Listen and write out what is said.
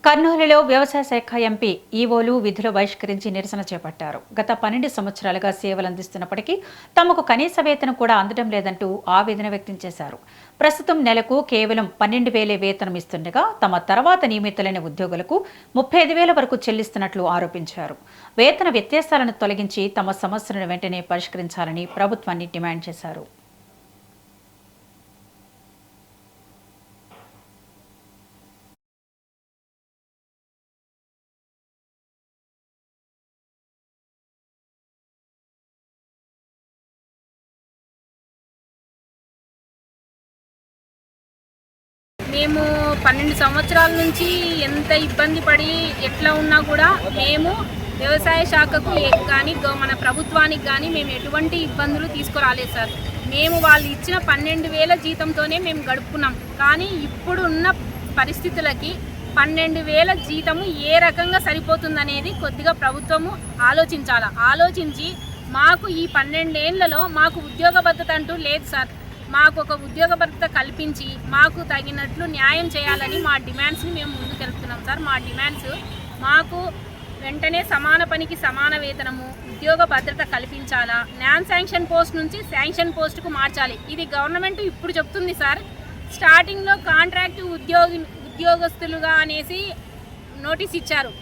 కర్నూలులో వ్యవసాయ శాఖ ఎంపీ ఈవోలు విధులు బహిష్కరించి నిరసన చేపట్టారు. గత 12 సంవత్సరాలుగా సేవలు అందిస్తున్నప్పటికీ తమకు కనీస వేతనం కూడా అందడం లేదంటూ ఆవేదన వ్యక్తం చేశారు. ప్రస్తుతం నెలకు కేవలం 12,000 వేతనం ఇస్తుండగా తమ తర్వాత నియమితులైన ఉద్యోగులకు 35,000 వరకు చెల్లిస్తున్నట్లు ఆరోపించారు. వేతన వ్యత్యాసాలను తొలగించి తమ సమస్యలను వెంటనే పరిష్కరించాలని ప్రభుత్వాన్ని డిమాండ్ చేశారు. మేము 12 సంవత్సరాల నుంచి ఎంత ఇబ్బంది పడి ఎట్లా ఉన్నా కూడా మేము వ్యవసాయ శాఖకు కానీ మన ప్రభుత్వానికి కానీ మేము ఎటువంటి ఇబ్బందులు తీసుకురాలేదు సార్. మేము వాళ్ళు ఇచ్చిన 12,000 జీతంతోనే మేము గడుపుకున్నాం. కానీ ఇప్పుడున్న పరిస్థితులకి 12,000 జీతము ఏ రకంగా సరిపోతుందనేది కొద్దిగా ప్రభుత్వము ఆలోచించి మాకు ఈ 12 ఏళ్లలో మాకు ఉద్యోగ భద్రత అంటూ లేదు సార్. మాకు ఒక ఉద్యోగ భద్రత కల్పించి మాకు తగినట్లు న్యాయం చేయాలని మా డిమాండ్స్ని మేము ముందుకెళ్తున్నాం సార్. మా డిమాండ్స్ మాకు వెంటనే సమాన పనికి సమాన వేతనము, ఉద్యోగ భద్రత కల్పించాలా, నాన్ శాంక్షన్ పోస్ట్ నుంచి శాంక్షన్ పోస్టుకు మార్చాలి. ఇది గవర్నమెంట్ ఇప్పుడు చెప్తుంది సార్. స్టార్టింగ్లో కాంట్రాక్ట్ ఉద్యోగస్తులుగా అనేసి నోటీస్ ఇచ్చారు.